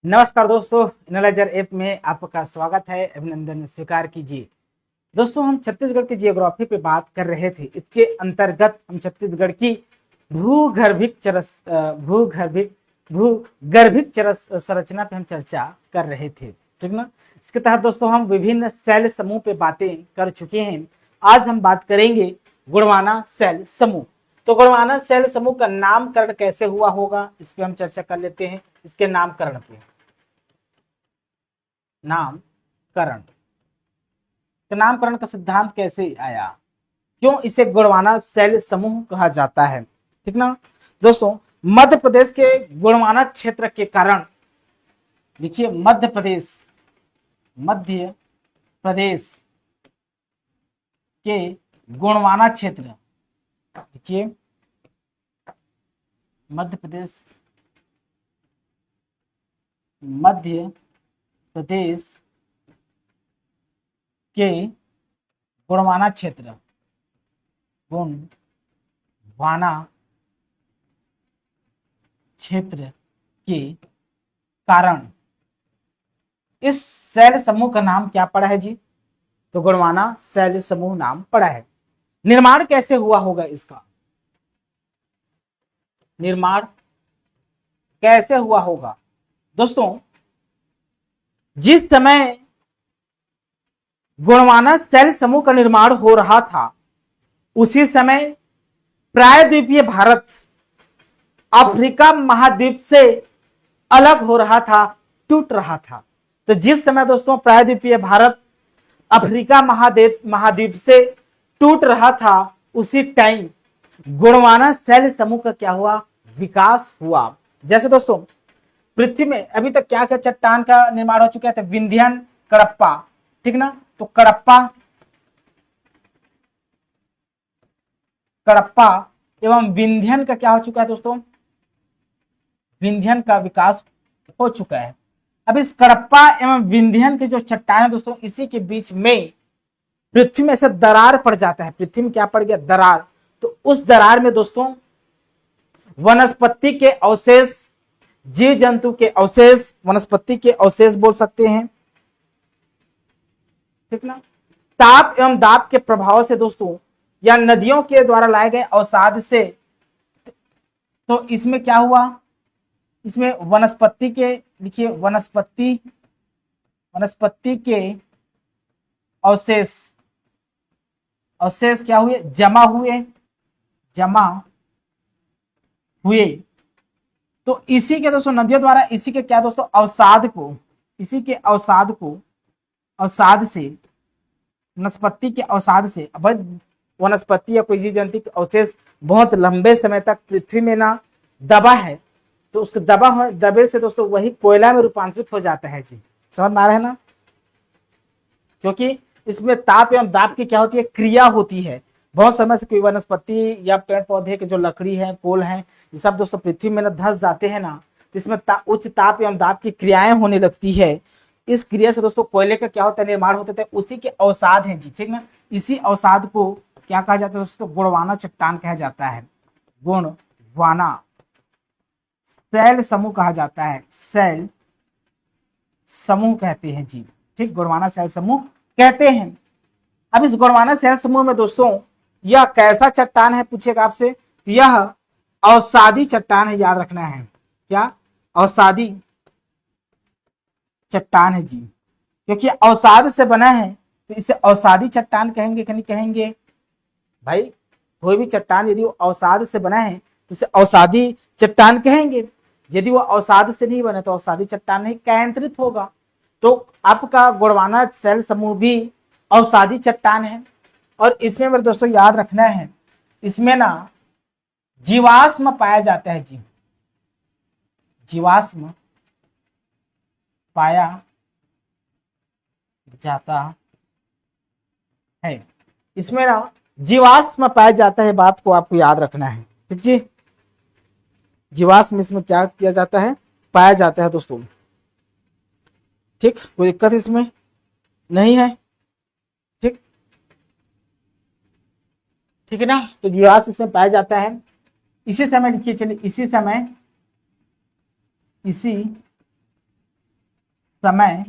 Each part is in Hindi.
नमस्कार दोस्तों, एनालाइजर ऐप में आपका स्वागत है। अभिनंदन स्वीकार कीजिए। दोस्तों, हम छत्तीसगढ़ की जियोग्राफी पे बात कर रहे थे। इसके अंतर्गत हम छत्तीसगढ़ की भूगर्भिक चरस भूगर्भिक भूगर्भिक चरस संरचना पे हम चर्चा कर रहे थे, ठीक ना। इसके तहत दोस्तों हम विभिन्न सेल समूह पे बातें कर चुके हैं। आज हम बात करेंगे गोंडवाना सेल समूह। तो गोंडवाना सेल समूह का नामकरण कैसे हुआ होगा, इस पे हम चर्चा कर लेते हैं। इसके नामकरण पे नामकरण तो नामकरण का सिद्धांत कैसे आया, क्यों इसे गोंडवाना सेल समूह कहा जाता है, ठीक ना। दोस्तों, मध्य प्रदेश के गोंडवाना क्षेत्र के कारण, देखिए मध्य प्रदेश के गोंडवाना क्षेत्र, देखिए मध्य प्रदेश के गोंडवाना क्षेत्र के कारण इस सेल समूह का नाम क्या पड़ा है जी? तो गोंडवाना सेल समूह नाम पड़ा है। निर्माण कैसे हुआ होगा इसका? निर्माण कैसे हुआ होगा दोस्तों, जिस समय गोंडवाना सेल समूह का निर्माण हो रहा था, उसी समय प्रायद्वीपीय भारत अफ्रीका महाद्वीप से अलग हो रहा था, टूट रहा था। तो जिस समय दोस्तों प्रायद्वीपीय भारत अफ्रीका महाद्वीप से टूट रहा था, उसी टाइम गोंडवाना सेल समूह का क्या हुआ? विकास हुआ। जैसे दोस्तों पृथ्वी में अभी तक क्या क्या चट्टान का निर्माण हो चुका है? विंध्यन, कडप्पा, ठीक ना। तो कडप्पा एवं विंध्यन का क्या हो चुका है दोस्तों? विंध्यन का विकास हो चुका है। अब इस कडप्पा एवं विंध्यन के जो चट्टान है दोस्तों, इसी के बीच में पृथ्वी में से दरार पड़ जाता है। पृथ्वी में क्या पड़ गया? दरार। तो उस दरार में दोस्तों वनस्पति के अवशेष, जीव जंतु के अवशेष, वनस्पति के अवशेष बोल सकते हैं, ठीक ना। ताप एवं दाब के प्रभाव से दोस्तों, या नदियों के द्वारा लाए गए अवसाद से, तो इसमें क्या हुआ? इसमें वनस्पति के, देखिए वनस्पति के अवशेष क्या हुए? जमा हुए। तो इसी के दोस्तों नदियों द्वारा, इसी के क्या दोस्तों अवसाद से, वनस्पति के अवसाद से, अब वनस्पति या कोई जीव जंतु के अवशेष बहुत लंबे समय तक पृथ्वी में ना दबा है, तो उसके दबे से दोस्तों वही कोयला में रूपांतरित हो जाता है जी। समझ में आ रहा है ना? क्योंकि इसमें ताप एवं दाब की क्या होती है? क्रिया होती है। बहुत समय से कोई वनस्पति या पेड़ पौधे के जो लकड़ी है, कोल है, ये सब दोस्तों पृथ्वी में ना धंस जाते हैं ना, तो इसमें उच्च ताप एवं दाब की क्रियाएं होने लगती है। इस क्रिया से दोस्तों कोयले का क्या होता है? निर्माण होता है। उसी के अवसाद है जी, ठीक ना। इसी अवसाद को क्या कहा जाता है दोस्तों? गोंडवाना चट्टान कहा जाता है। गोंडवाना सेल समूह कहा जाता है। सेल समूह कहते हैं जी, ठीक। गोंडवाना सेल समूह कहते हैं। अब इस गोंडवाना सेल समूह में दोस्तों यह कैसा चट्टान है पूछेगा आपसे? यह अवसादी चट्टान है, याद रखना है। क्या? अवसादी चट्टान है जी। क्योंकि अवसाद से बना है तो इसे अवसादी चट्टान कहेंगे कि नहीं कहेंगे भाई? कोई भी चट्टान यदि वो अवसाद से बना है तो उसे अवसादी चट्टान कहेंगे। यदि वो अवसाद से नहीं बने तो अवसादी चट्टान नहीं कैंत्रित होगा। तो आपका गोंडवाना सेल समूह भी अवसादी चट्टान है। और इसमें मेरे दोस्तों याद रखना है, इसमें ना जीवाश्म पाया जाता है जी। जीवाश्म पाया जाता है। इसमें ना जीवाश्म पाया जाता है, बात को आपको याद रखना है, ठीक जी। जीवाश्म इसमें क्या किया जाता है? पाया जाता है दोस्तों, ठीक। कोई दिक्कत इसमें नहीं है, ठीक, ठीक है ना। तो जीवाश्म इसमें पाया जाता है। इसी समय लिखिए, चलिए इसी समय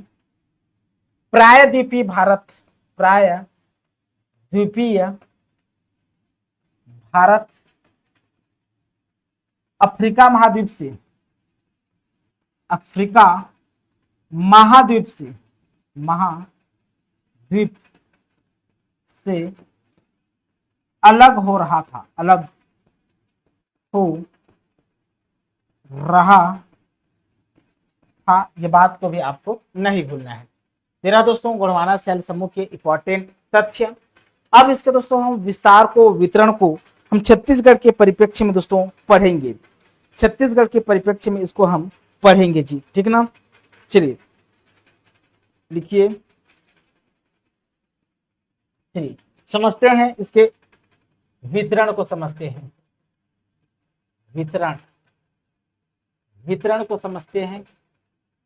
प्रायद्वीपीय भारत, प्रायद्वीपीय भारत अफ्रीका महाद्वीप से, अफ्रीका महाद्वीप से, महाद्वीप से अलग हो रहा था, अलग हो रहा था। ये बात को भी आपको नहीं भूलना है। तेरा दोस्तों गोंडवाना सेल समूह के इंपॉर्टेंट तथ्य। अब इसके दोस्तों हम विस्तार को, वितरण को हम छत्तीसगढ़ के परिप्रेक्ष्य में दोस्तों पढ़ेंगे। छत्तीसगढ़ के परिप्रेक्ष्य में इसको हम पढ़ेंगे जी, ठीक ना। चलिए लिखिए, चलिए समझते हैं इसके वितरण को, समझते हैं वितरण, वितरण को समझते हैं।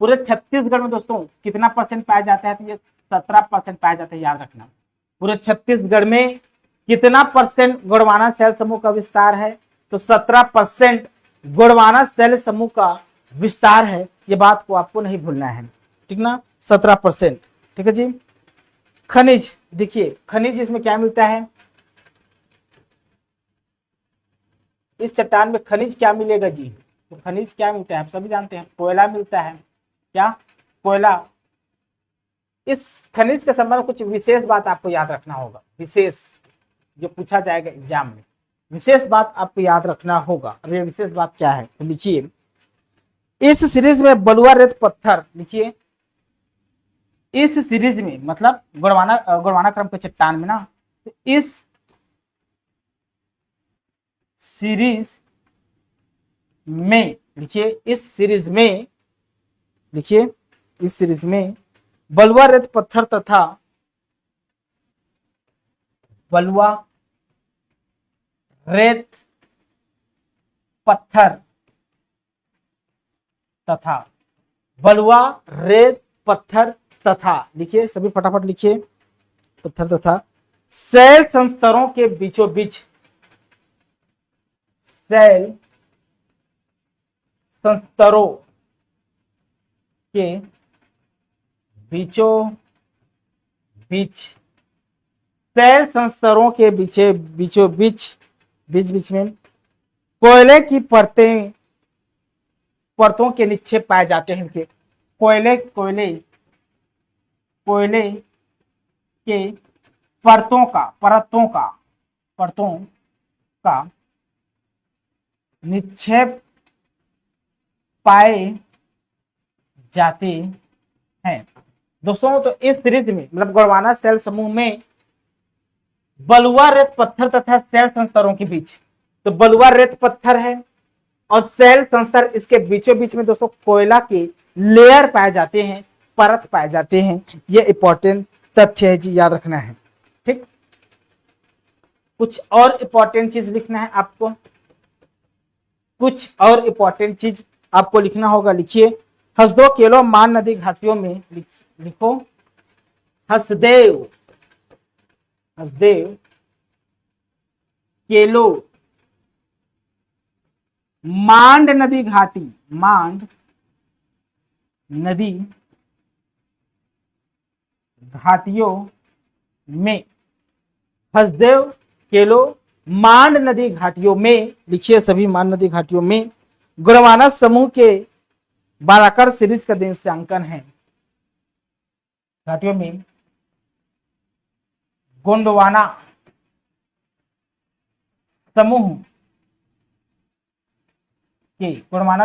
पूरे छत्तीसगढ़ में दोस्तों कितना परसेंट पाया जाता है, तो ये 17% पाया जाता है, याद रखना। पूरे छत्तीसगढ़ में कितना परसेंट गोंडवाना सेल समूह का विस्तार है, तो 17% गोंडवाना सेल समूह का विस्तार है। ये बात को आपको नहीं भूलना है, ठीक ना, 17%, ठीक है जी। खनिज, देखिए खनिज इसमें क्या मिलता है, इस चट्टान में खनिज क्या मिलेगा जी, तो खनिज क्या मिलता है आप सभी जानते हैं, कोयला मिलता है। क्या, कोयला। इस खनिज के संबंध में कुछ विशेष बात आपको याद रखना होगा, विशेष जो पूछा जाएगा एग्जाम में, विशेष बात आपको याद रखना होगा। अब ये विशेष बात क्या है, तो लिखिए, इस सीरीज में बलुआ रेत पत्थर, लिखिए इस सीरीज में मतलब गोंडवाना क्रम के चट्टान में ना, तो इस सीरीज में, लिखिए इस सीरीज में, लिखिए इस सीरीज में बलुआ रेत पत्थर तथा बलुआ रेत पत्थर तथा बलुआ रेत पत्थर तथा, लिखिए सभी फटाफट लिखिए, पत्थर तथा सेल संस्तरों के बीचों बीच, सेल संस्तरों के बीचों बीच, सेल संस्तरों के बीचों बीच, बीच बीच में कोयले की परतों के निक्षेप पाए जाते हैं। इनके कोयले के परतों का निक्षेप पाए जाते हैं दोस्तों। तो इस सीरीज में मतलब गोंडवाना सेल समूह में बलुआ रेत पत्थर तथा सेल संस्तरों के बीच, तो बलुआ रेत पत्थर है और सेल संस्तर, इसके बीचों बीच में दोस्तों कोयला के लेयर पाए जाते हैं, परत पाए जाते हैं। ये इंपॉर्टेंट तथ्य है जी, याद रखना है, ठीक। कुछ और इंपॉर्टेंट चीज लिखना है आपको, कुछ और इंपॉर्टेंट चीज आपको लिखना होगा। लिखिए, हसदेव केलो मान नदी घाटियों में, लिखो हसदेव केलो मांड नदी घाटी, मांड नदी घाटियों में, हसदेव केलो मांड नदी घाटियों में, लिखिए सभी मांड नदी घाटियों में गोंडवाना समूह के बाराकर सीरीज का दिनांकन है। घाटियों में गोंडवाना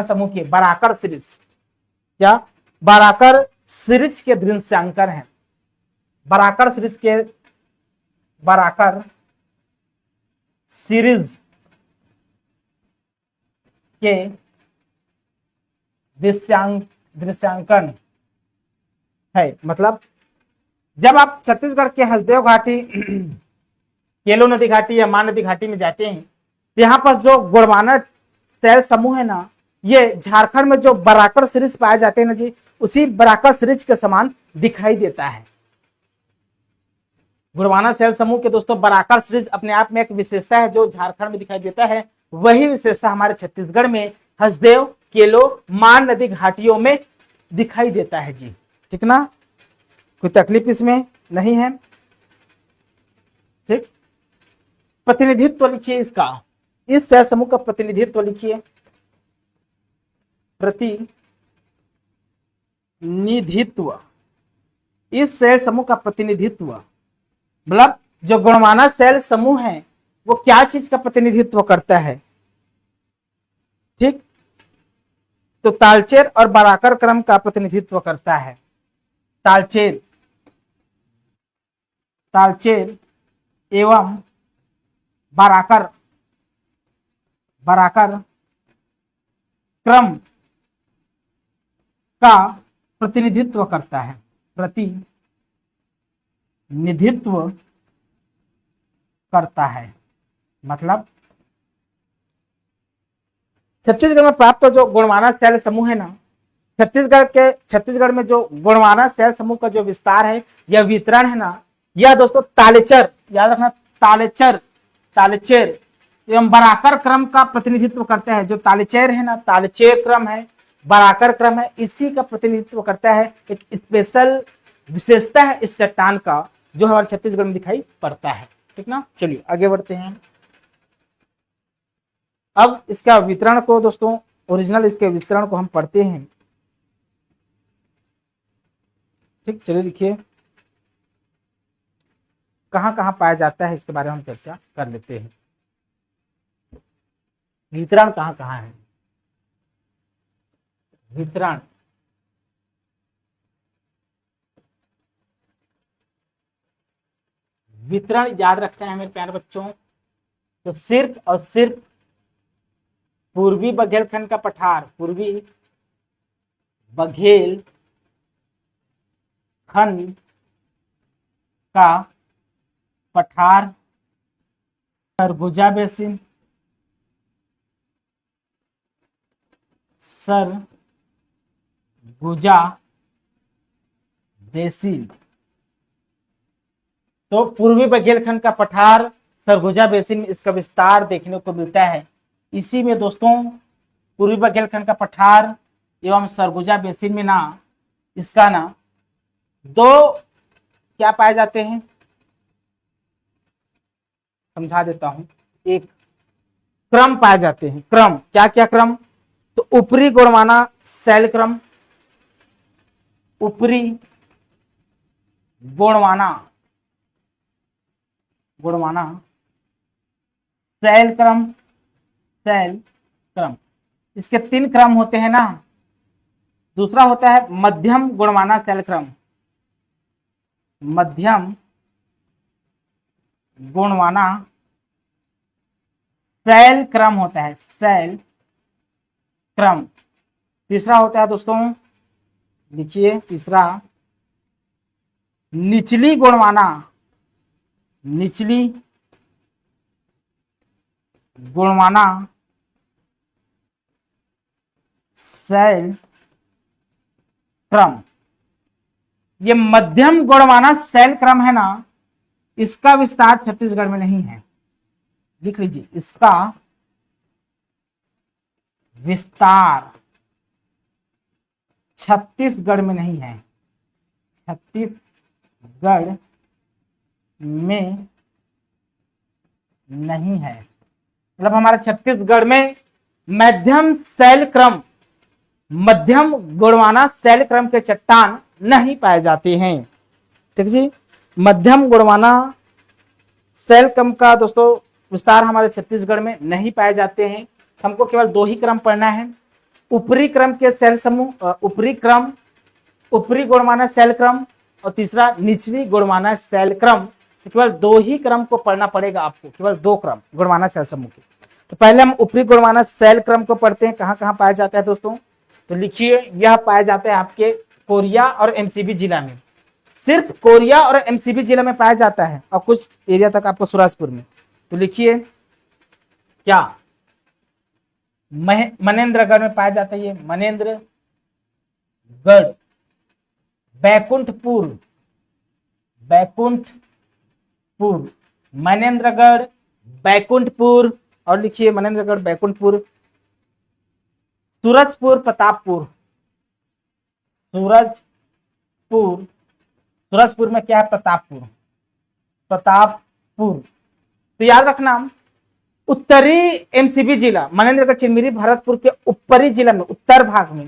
समूह के बाराकर सीरीज, क्या बाराकर सीरीज के दिनांकन है। बाराकर सीरीज के दृश्यांकन है। मतलब जब आप छत्तीसगढ़ के हसदेव घाटी, केलो नदी घाटी या मान नदी घाटी में जाते हैं, तो यहाँ पर जो गोंडवाना सेल समूह है ना, ये झारखंड में जो बराकर सीरीज पाए जाते हैं ना जी, उसी बराकर सीरीज के समान दिखाई देता है। गोंडवाना सेल समूह के दोस्तों बराकर सीरीज अपने आप में एक विशेषता है जो झारखंड में दिखाई देता है, वही विशेषता हमारे छत्तीसगढ़ में हसदेव केलो मान नदी घाटियों में दिखाई देता है जी। ठीक ना, कोई तकलीफ इसमें नहीं है। ठीक, प्रतिनिधित्व लिखिए इसका, इस सेल समूह का प्रतिनिधित्व लिखिए, प्रतिनिधित्व, इस सेल समूह का प्रतिनिधित्व, मतलब जो गुणमाना सेल समूह है वो क्या चीज का प्रतिनिधित्व करता है। ठीक, तो तालचेर और बाराकर क्रम का प्रतिनिधित्व करता है। तालचेर, तालचेर एवं बाराकर, बाराकर क्रम का प्रतिनिधित्व करता है, प्रतिनिधित्व करता है। मतलब छत्तीसगढ़ में प्राप्त जो गुणमाना सेल समूह है ना, छत्तीसगढ़ में जो गुणमाना सेल समूह का जो विस्तार है या वितरण है ना, यह दोस्तों तालेचर, याद रखना, तालेचर, तालेचेर एवं बाराकर क्रम का प्रतिनिधित्व करता है। जो तालेचेर है ना, तालेचेर क्रम है, बाराकर क्रम है, इसी का प्रतिनिधित्व करता है। एक स्पेशल विशेषता है इस चट्टान का जो हमारे छत्तीसगढ़ में दिखाई पड़ता है। ठीक ना, चलिए आगे बढ़ते हैं। अब इसका वितरण को दोस्तों, ओरिजिनल इसके वितरण को हम पढ़ते हैं। ठीक, चलिए लिखिए, कहां कहां पाया जाता है इसके बारे में हम चर्चा कर लेते हैं। वितरण कहां कहां है, वितरण वितरण याद रखते हैं मेरे प्यारे बच्चों, तो सिर्फ और सिर्फ पूर्वी बघेलखंड का पठार, पूर्वी बघेलखंड का पठार, सरगुजा बेसिन, सरगुजा बेसिन, तो पूर्वी बघेलखंड का पठार, सरगुजा बेसिन में इसका विस्तार देखने को मिलता है। इसी में दोस्तों पूर्वी बघेलखंड का पठार एवं सरगुजा बेसिन में ना, इसका ना दो क्या पाए जाते हैं, समझा देता हूं। एक क्रम पाए जाते हैं, क्रम, क्या क्या क्रम, तो ऊपरी गुणमाना सेल क्रम, ऊपरी गुणमाना सेल क्रम, सेल क्रम, इसके 3 क्रम होते हैं ना। दूसरा होता है मध्यम गुणमाना सेल क्रम, मध्यम गुणमाना सेल क्रम होता है, सेल क्रम। तीसरा होता है दोस्तों, लिखिए तीसरा, निचली गुणमाना, निचली गुणमाना सेल क्रम। ये मध्यम गुणमाना सेल क्रम है ना, इसका विस्तार छत्तीसगढ़ में नहीं है, लिख लीजिए, इसका विस्तार छत्तीसगढ़ में नहीं है, छत्तीसगढ़ में नहीं है। मतलब हमारे छत्तीसगढ़ में मध्यम सेल क्रम, मध्यम गुणमाना सेल क्रम के चट्टान नहीं पाए जाते हैं। ठीक जी, मध्यम गुणमाना सेल क्रम का दोस्तों विस्तार हमारे छत्तीसगढ़ में नहीं पाए जाते हैं। हमको केवल 2 ही क्रम पढ़ना है, ऊपरी क्रम के सेल समूह, ऊपरी क्रम, ऊपरी गुणमाना सेल क्रम, और तीसरा निचली गुणमाना सेल क्रम। तो केवल 2 ही क्रम को पढ़ना पड़ेगा आपको, केवल 2 क्रम गुणमाना सेल समूह के। तो पहले हम ऊपरी गुणमाना सेल क्रम को पढ़ते हैं, कहां कहां पाया जाता है दोस्तों। तो लिखिए, यह पाया जाता है आपके कोरिया और एमसीबी जिला में, सिर्फ कोरिया और एमसीबी जिला में पाया जाता है, और कुछ एरिया तक आपको सूरजपुर में। तो लिखिए क्या, मनेन्द्रगढ़ में पाया जाता है, ये मनेन्द्रगढ़, बैकुंठपुर, बैकुंठपुर, मनेन्द्रगढ़, बैकुंठपुर, और लिखिए मनेन्द्रगढ़, बैकुंठपुर, सूरजपुर, प्रतापपुर, सूरजपुर, सूरजपुर में क्या है, प्रतापपुर, प्रतापपुर। तो याद रखना, उत्तरी एमसीबी जिला मनेन्द्रगढ़, चिरमिरी, भरतपुर के ऊपरी जिला में, उत्तर भाग में,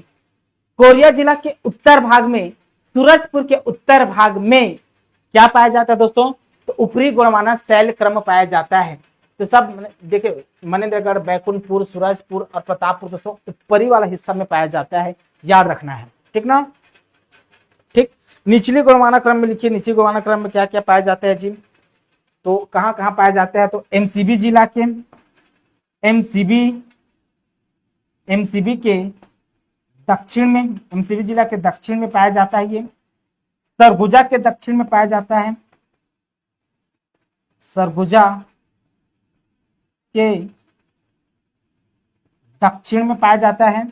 कोरिया जिला के उत्तर भाग में, सूरजपुर के उत्तर भाग में क्या पाया जाता है दोस्तों, तो ऊपरी गोंडवाना शैल क्रम पाया जाता है। तो सब देखिए, मनेन्द्रगढ़, बैकुंठपुर, सूरजपुर और प्रतापपुर दोस्तों ऊपरी वाला हिस्सा में पाया जाता है, याद रखना है, ठीक ना। ठीक, निचली गोंडवाना क्रम में लिखिए, निचली गोंडवाना क्रम में क्या क्या पाया जाता है जी, तो कहां कहां पाया जाता है, तो एमसीबी जिला के, एमसीबी एमसीबी के दक्षिण में, एमसीबी जिला के दक्षिण में पाया जाता है ये, सरगुजा के दक्षिण में पाया जाता है, सरगुजा के दक्षिण में पाया जाता है।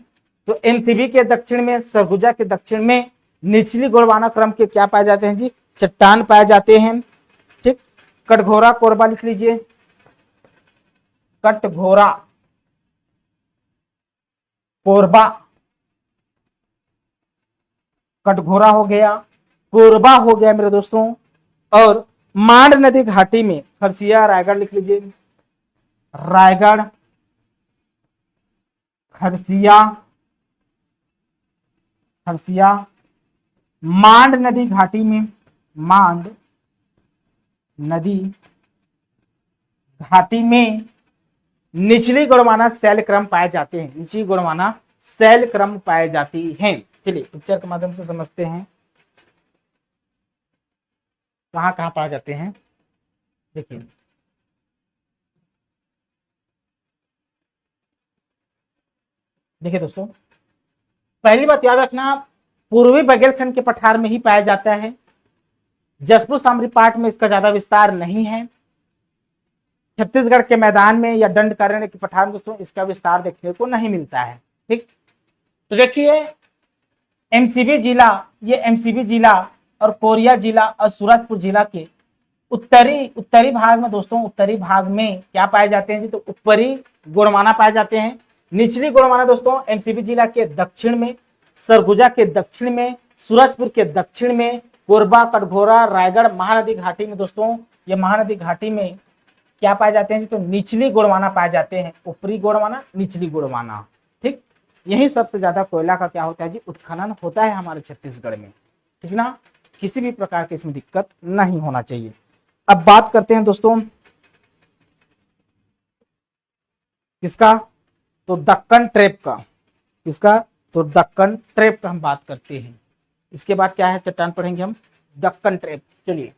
तो एमसीबी के दक्षिण में, सरगुजा के दक्षिण में निचली गोंडवाना क्रम के क्या पाए जाते हैं जी, चट्टान पाए जाते हैं। ठीक, कटघोरा कोरबा लिख लीजिए, कटघोरा कोरबा, कटघोरा हो गया, कोरबा हो गया मेरे दोस्तों। और मांड नदी घाटी में खरसिया रायगढ़ लिख लीजिए, रायगढ़, खरसिया, खरसिया, मांड नदी घाटी में, मांड नदी घाटी में निचली गोंडवाना शैल क्रम पाए जाते हैं, निचली गोंडवाना शैल क्रम पाए जाती हैं। चलिए पिक्चर के माध्यम से समझते हैं कहां कहां पाए जाते हैं। देखिए, देखिए दोस्तों, पहली बात याद रखना, पूर्वी बघेलखंड के पठार में ही पाया जाता है, जसपुर सामरी पाठ में इसका ज्यादा विस्तार नहीं है। छत्तीसगढ़ के मैदान में या दंडकारण्य के पठार में दोस्तों इसका विस्तार देखने को नहीं मिलता है। ठीक, तो देखिए एमसीबी जिला, ये एमसीबी जिला और कोरिया जिला और सूरजपुर जिला के उत्तरी भाग में दोस्तों, उत्तरी भाग में क्या पाए जाते हैं जी, तो ऊपरी गोंडवाना पाए जाते हैं। निचली गोंडवाना दोस्तों एमसीबी जिला के दक्षिण में, सरगुजा के दक्षिण में, सूरजपुर के दक्षिण में, कोरबा, कटघोरा, रायगढ़, महानदी घाटी में दोस्तों, ये महानदी घाटी में क्या पाए जाते हैं जी, तो निचली गोंडवाना पाए जाते हैं। ऊपरी गोंडवाना, निचली गोंडवाना। ठीक, यही सबसे ज्यादा कोयला का क्या होता है जी, उत्खनन होता है हमारे छत्तीसगढ़ में। ठीक ना, किसी भी प्रकार की इसमें दिक्कत नहीं होना चाहिए। अब बात करते हैं दोस्तों किसका, तो दक्कन ट्रैप का। किसका, तो दक्कन ट्रैप का हम बात करते हैं। इसके बाद क्या है, चट्टान पढ़ेंगे हम, दक्कन ट्रैप। चलिए,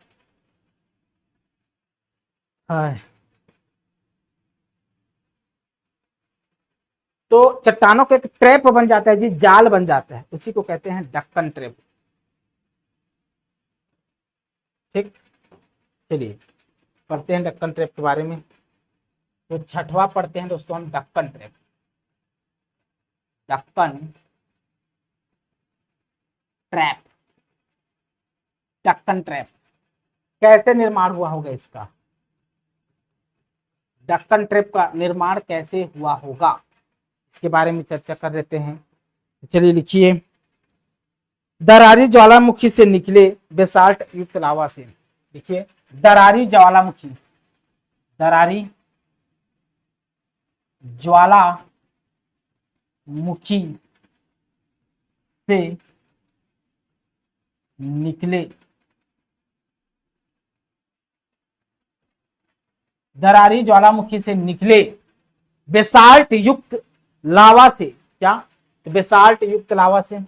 तो चट्टानों का एक ट्रैप बन जाता है जी, जाल बन जाता है, उसी को कहते हैं दक्कन ट्रैप। ठीक, चलिए पढ़ते हैं दक्कन ट्रैप के बारे में। तो छठवां पढ़ते हैं दोस्तों हम, Deccan trap. Deccan trap, Deccan trap कैसे निर्माण हुआ होगा इसका, दक्कन ट्रैप का निर्माण कैसे हुआ होगा, इसके बारे में चर्चा कर लेते हैं। चलिए लिखिए, दरारी ज्वालामुखी से निकले बेसाल्ट युक्त लावा से। देखिए, दरारी ज्वालामुखी, दरारी ज्वालामुखी से निकले, दरारी ज्वालामुखी से निकले बेसाल्ट युक्त लावा से। क्या, तो बेसाल्ट युक्त लावा से,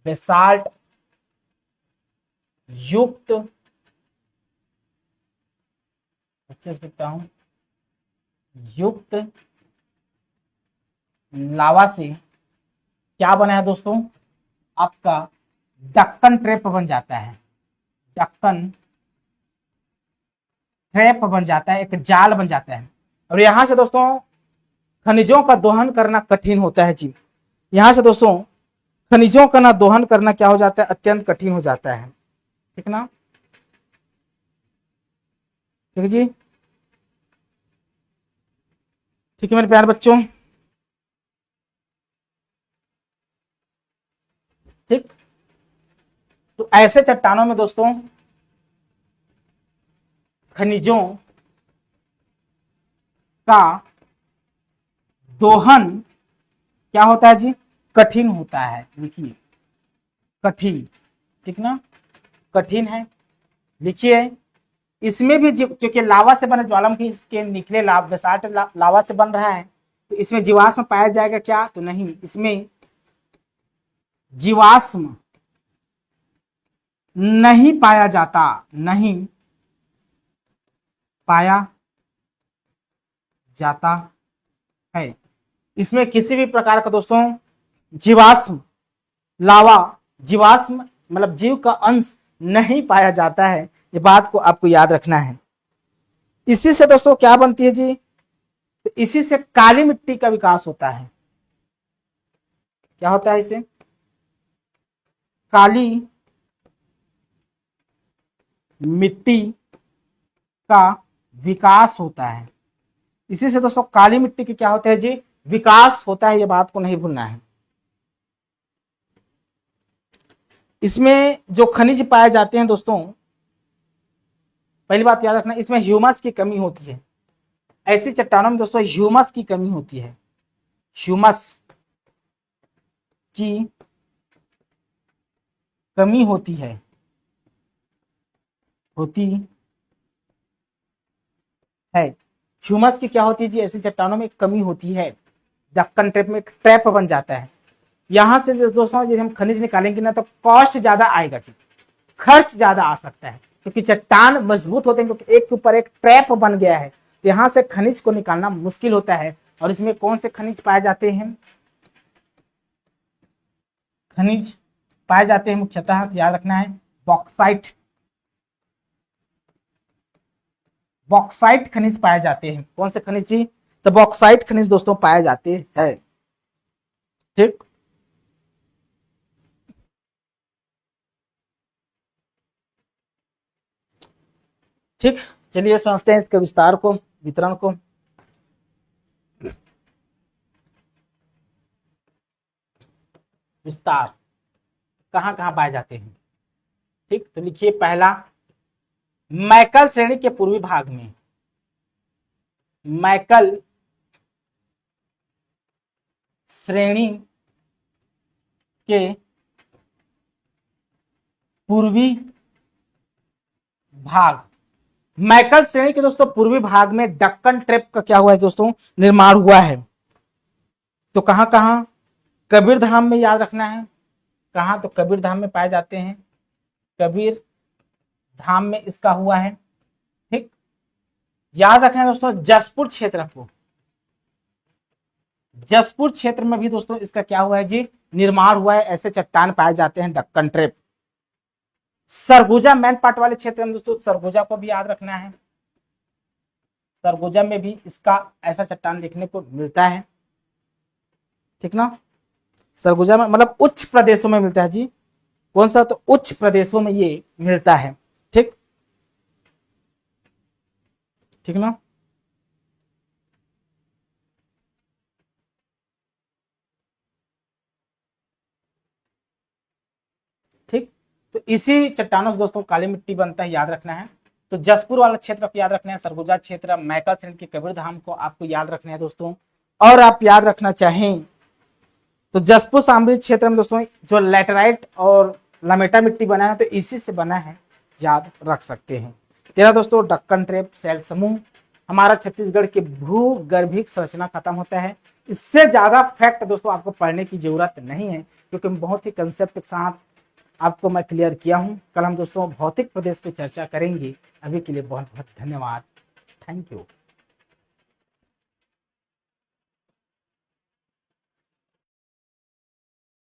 बेसाल्ट युक्त, अच्छे से लिखता हूं, युक्त लावा से क्या बना है दोस्तों, आपका दक्कन ट्रैप बन जाता है। दक्कन ट्रैप बन जाता है, एक जाल बन जाता है। और यहां से दोस्तों खनिजों का दोहन करना कठिन होता है जी। यहां से दोस्तों खनिजों का ना दोहन करना क्या हो जाता है, अत्यंत कठिन हो जाता है। ठीक ना, ठीक जी, ठीक है मेरे प्यारे बच्चों। ठीक, तो ऐसे चट्टानों में दोस्तों खनिजों का दोहन क्या होता है जी, कठिन होता है। लिखिए कठिन, ठीक ना, कठिन है। लिखिए इसमें भी क्योंकि लावा से बने, ज्वालामुखी के निकले बेसाल्ट लावा से बन रहा है, तो इसमें जीवाश्म पाया जाएगा क्या, तो नहीं, इसमें जीवाश्म नहीं पाया जाता, नहीं पाया जाता है। इसमें किसी भी प्रकार का दोस्तों जीवाश्म, लावा जीवाश्म मतलब जीव का अंश नहीं पाया जाता है। ये बात को आपको याद रखना है। इसी से दोस्तों क्या बनती है जी, तो इसी से काली मिट्टी का विकास होता है। क्या होता है, इसे काली मिट्टी का विकास होता है। इसी से दोस्तों काली मिट्टी के क्या होता है जी, विकास होता है। ये बात को नहीं भूलना है। इसमें जो खनिज पाए जाते हैं दोस्तों, पहली बात याद रखना, इसमें ह्यूमस की कमी होती है। ऐसी चट्टानों में दोस्तों ह्यूमस की कमी होती है, ह्यूमस की कमी होती है, ह्यूमस की क्या होती है जी, ऐसी चट्टानों में कमी होती है। दक्कन ट्रैप में ट्रैप बन जाता है। यहां से दोस्तों यदि हम खनिज निकालेंगे ना, तो कॉस्ट ज्यादा आएगा जी, खर्च ज्यादा आ सकता है, क्योंकि चट्टान मजबूत होते हैं, क्योंकि एक के ऊपर एक ट्रैप बन गया है। तो यहां से खनिज को निकालना मुश्किल होता है। और इसमें कौन से खनिज पाए जाते हैं, खनिज पाए जाते हैं मुख्यतः, तो याद रखना है बॉक्साइट, बॉक्साइट खनिज पाए जाते हैं। कौन से खनिज जी, तो बॉक्साइट खनिज दोस्तों पाए जाते हैं। ठीक, ठीक, चलिए समझते हैं इसके विस्तार को, वितरण को। विस्तार कहां कहां पाए जाते हैं, ठीक, तो लिखिए पहला, मैकल श्रेणी के पूर्वी भाग में, मैकल श्रेणी के पूर्वी भाग, मैकल श्रेणी के दोस्तों पूर्वी भाग में दक्कन ट्रैप का क्या हुआ है दोस्तों, निर्माण हुआ है। तो कहां कहां, कबीर धाम में, याद रखना है कहां, तो कबीर धाम में पाए जाते हैं, कबीर धाम में इसका हुआ है। ठीक, याद रखना है दोस्तों जसपुर क्षेत्र को, जसपुर क्षेत्र में भी दोस्तों इसका क्या हुआ है जी, निर्माण हुआ है। ऐसे चट्टान पाए जाते हैं Deccan trap. Surguja main part वाले क्षेत्र में दोस्तों, सरगुजा को भी याद रखना है, सरगुजा में भी इसका ऐसा चट्टान देखने को मिलता है। ठीक ना, सरगुजा में मतलब उच्च प्रदेशों में मिलता है जी। कौन सा, तो उच्च प्रदेशों में ये मिलता है। ठीक, ठीक ना, ठीक, तो इसी चट्टानों से दोस्तों काली मिट्टी बनता है, याद रखना है। तो जसपुर वाला क्षेत्र को याद रखना है, सरगुजा क्षेत्र, मैकल श्रेणी के कबीर धाम को आपको याद रखना है दोस्तों। और आप याद रखना चाहें तो जसपुर सामरिक क्षेत्र में दोस्तों जो लैटेराइट और लमेटा मिट्टी बना है, तो इसी से बना है, याद रख सकते हैं। तेरा दोस्तों डक्कन ट्रैप शैल समूह, हमारा छत्तीसगढ़ की भूगर्भिक संरचना खत्म होता है। इससे ज्यादा फैक्ट दोस्तों आपको पढ़ने की जरूरत नहीं है, क्योंकि बहुत ही कंसेप्ट के साथ आपको मैं क्लियर किया हूं। कल हम दोस्तों भौतिक प्रदेश की चर्चा करेंगे। अभी के लिए बहुत बहुत धन्यवाद, थैंक यू।